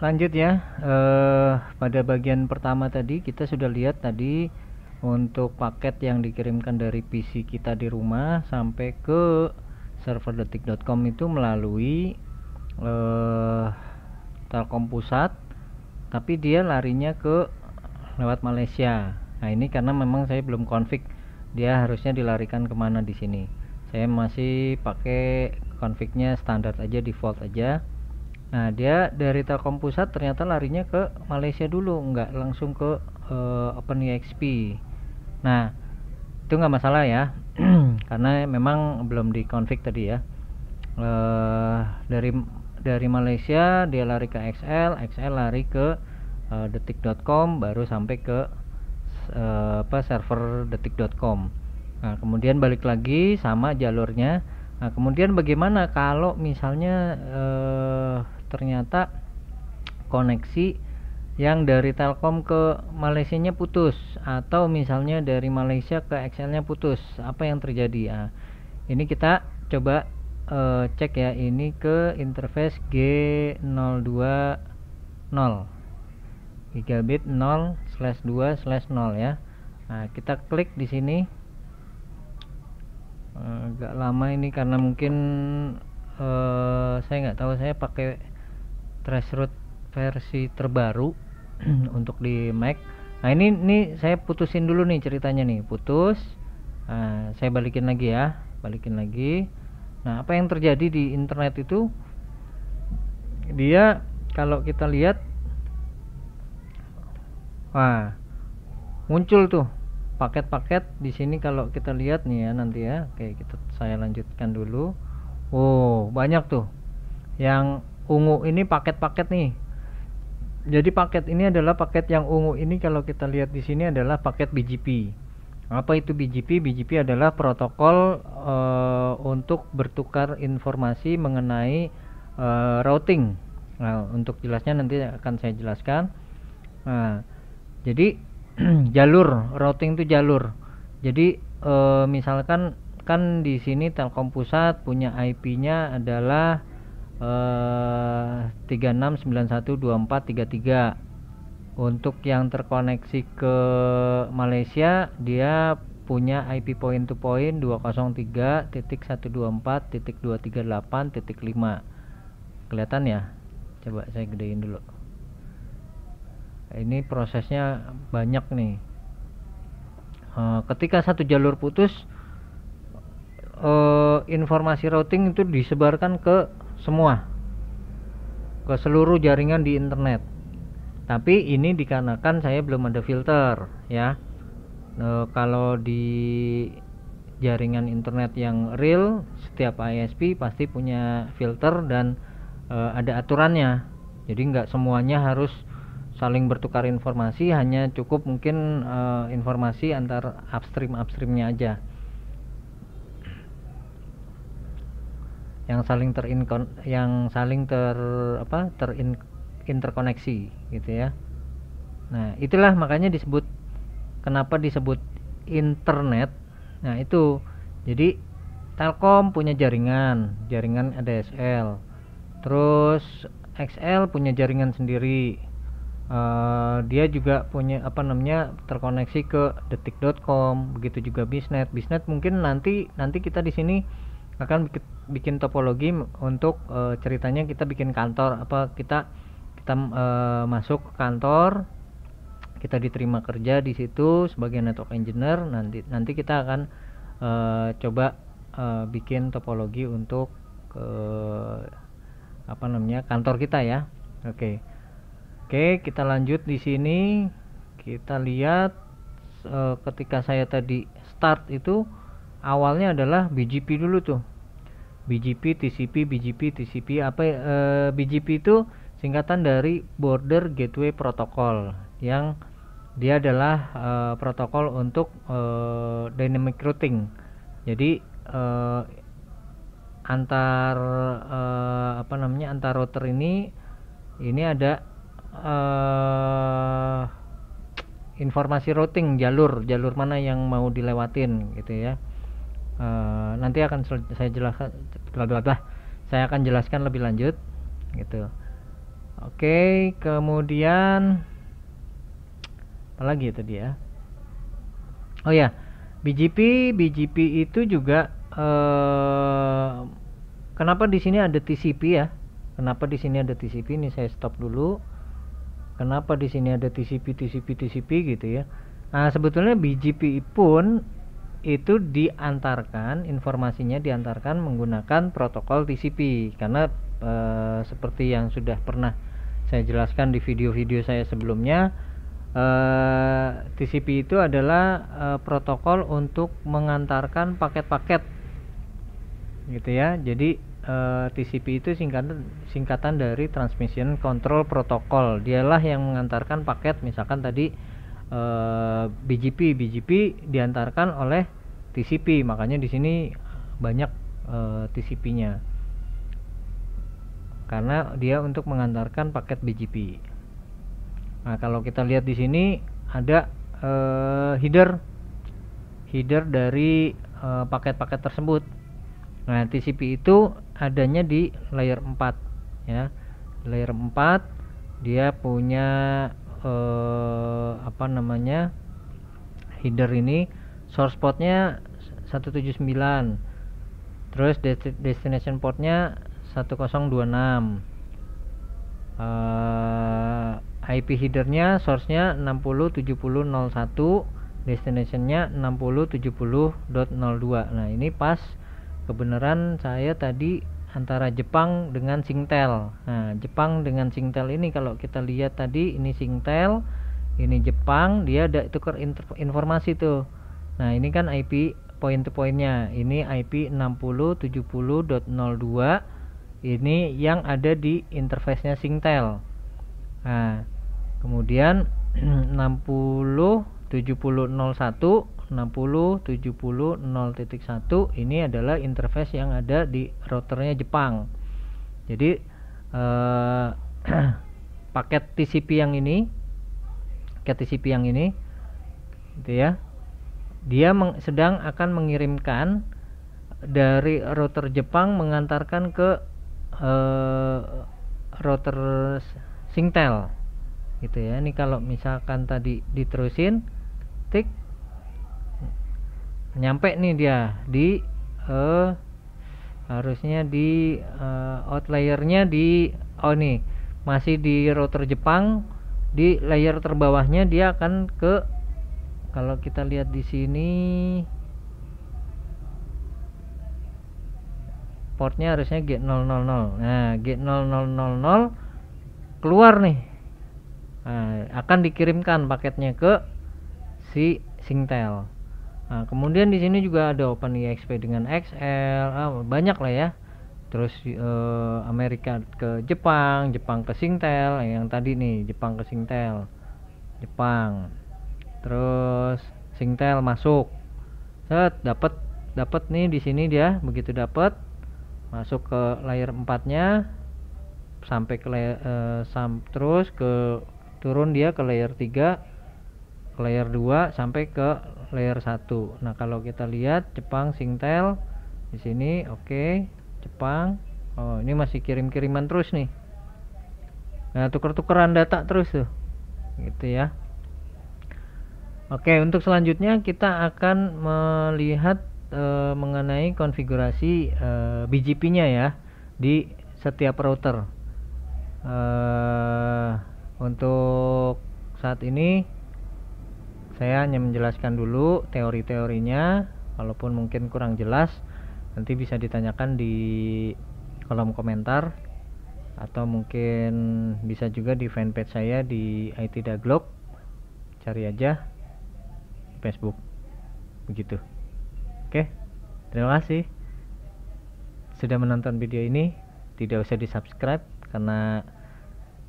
lanjut ya. Pada bagian pertama tadi kita sudah lihat tadi untuk paket yang dikirimkan dari PC kita di rumah sampai ke server detik.com itu melalui Telkom Pusat, tapi dia larinya ke lewat Malaysia. Nah ini karena memang saya belum config dia harusnya dilarikan kemana di sini. Saya masih pakai confignya standar aja, default aja. Nah dia dari Telkom Pusat ternyata larinya ke Malaysia dulu, nggak langsung ke OpenEXP. Nah itu nggak masalah ya, karena memang belum dikonfig tadi ya. Dari Malaysia dia lari ke XL lari ke detik.com, baru sampai ke server detik.com. Nah kemudian balik lagi sama jalurnya. Nah kemudian bagaimana kalau misalnya ternyata koneksi yang dari Telkom ke Malaysia nya putus, atau misalnya dari Malaysia ke XL nya putus, apa yang terjadi? Nah, ini kita coba cek ya, ini ke interface G020 gigabit 0/2/0 ya. Nah kita klik di sini. Agak lama ini karena mungkin saya nggak tahu, saya pakai Traceroute versi terbaru untuk di Mac. Nah ini saya putusin dulu nih ceritanya nih, putus. Nah, saya balikin lagi ya, balikin lagi. Nah apa yang terjadi di internet itu, dia kalau kita lihat, wah muncul tuh paket-paket di sini. Kalau kita lihat nih ya nanti ya, oke saya lanjutkan dulu. Oh banyak tuh yang ungu ini paket-paket nih. Jadi paket ini adalah paket yang ungu ini, kalau kita lihat di sini adalah paket BGP. Apa itu BGP? BGP adalah protokol untuk bertukar informasi mengenai routing. Nah, untuk jelasnya nanti akan saya jelaskan. Nah, jadi jalur routing itu jalur. Jadi misalkan kan di sini Telkom Pusat punya IP-nya adalah 36912433. Untuk yang terkoneksi ke Malaysia dia punya IP point to point 203.124.238.5. kelihatan ya, coba saya gedein dulu. Ini prosesnya banyak nih. Ketika satu jalur putus, informasi routing itu disebarkan ke semua, ke seluruh jaringan di internet. Tapi ini dikarenakan saya belum ada filter ya. Kalau di jaringan internet yang real, setiap ISP pasti punya filter dan ada aturannya. Jadi nggak semuanya harus saling bertukar informasi, hanya cukup mungkin informasi antar upstreamnya aja yang saling interkoneksi gitu ya. Nah itulah makanya disebut, kenapa disebut internet. Nah itu jadi Telkom punya jaringan ADSL, terus XL punya jaringan sendiri. Dia juga punya terkoneksi ke detik.com, begitu juga Bisnet. Mungkin nanti kita di sini akan bikin topologi untuk ceritanya kita bikin kantor, kita masuk ke kantor, kita diterima kerja di situ sebagai network engineer. Nanti kita akan coba bikin topologi untuk kantor kita ya. Oke, kita lanjut di sini. Kita lihat ketika saya tadi start itu awalnya adalah BGP dulu tuh. BGP, TCP, BGP, TCP. BGP itu singkatan dari Border Gateway Protocol, yang dia adalah protokol untuk dynamic routing. Jadi antar router ini ada informasi routing, jalur mana yang mau dilewatin gitu ya. Nanti akan saya jelaskan, saya akan jelaskan lebih lanjut gitu. Oke, kemudian apa lagi tadi ya? Oh ya, BGP itu juga kenapa di sini ada TCP ya? Kenapa di sini ada TCP? Ini saya stop dulu. Kenapa di sini ada TCP gitu ya? Nah, sebetulnya BGP pun itu diantarkan, informasinya diantarkan menggunakan protokol TCP karena seperti yang sudah pernah saya jelaskan di video-video saya sebelumnya, TCP itu adalah protokol untuk mengantarkan paket-paket gitu ya. Jadi TCP itu singkatan dari Transmission Control Protocol. Dialah yang mengantarkan paket, misalkan tadi BGP diantarkan oleh TCP, makanya di sini banyak TCP-nya karena dia untuk mengantarkan paket BGP. Nah, kalau kita lihat di sini ada header dari paket-paket tersebut. Nah, TCP itu adanya di layer 4 ya. Layer 4 dia punya header ini, source portnya 179, terus destination portnya 1026, IP headernya, source-nya 607001, destinationnya 6070.02. Nah, ini pas kebenaran saya tadi antara Jepang dengan Singtel. Nah, Jepang dengan Singtel ini kalau kita lihat tadi, ini Singtel, ini Jepang, dia ada tukar informasi tuh. Nah, ini kan IP point to pointnya, ini IP 6070.02, ini yang ada di interface-nya Singtel. Nah, kemudian 607001 6070.0.1 ini adalah interface yang ada di routernya Jepang. Jadi paket TCP yang ini gitu ya, dia sedang akan mengirimkan dari router Jepang mengantarkan ke router Singtel gitu ya. Ini kalau misalkan tadi diterusin tik, nyampe nih dia di harusnya di outlayernya di nih masih di router Jepang, di layer terbawahnya dia akan ke, kalau kita lihat di sini portnya harusnya G000. Nah, G0000 keluar nih. Nah, akan dikirimkan paketnya ke si Singtel. Nah, kemudian di sini juga ada OpenEXP dengan XL, banyak lah ya. Terus Amerika ke Jepang, Jepang ke Singtel, yang tadi nih Jepang ke Singtel, Jepang. Terus Singtel masuk, set dapat nih di sini dia, begitu dapat masuk ke layer 4-nya sampai ke layer terus ke turun dia ke layer 3, ke layer 2 sampai ke layer 1. Nah, kalau kita lihat Jepang Singtel di sini, oke, Jepang. Oh, ini masih kirim-kiriman terus nih. Nah, tuker-tukeran data terus tuh. Gitu ya. Oke, untuk selanjutnya kita akan melihat mengenai konfigurasi BGP-nya ya di setiap router. Untuk saat ini saya hanya menjelaskan dulu teori-teorinya. Walaupun mungkin kurang jelas, nanti bisa ditanyakan di kolom komentar, atau mungkin bisa juga di fanpage saya di IT Daglog, cari aja di Facebook, begitu. Oke, terima kasih sudah menonton video ini. Tidak usah di subscribe karena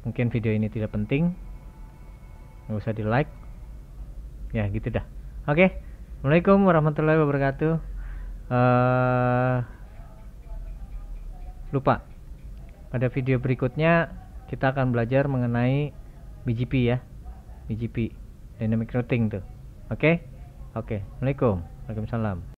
mungkin video ini tidak penting, nggak usah di like ya, gitu dah. Oke, Assalamualaikum warahmatullahi wabarakatuh. Lupa, pada video berikutnya kita akan belajar mengenai BGP ya, BGP Dynamic Routing tuh. Oke, Assalamualaikum, waalaikumsalam.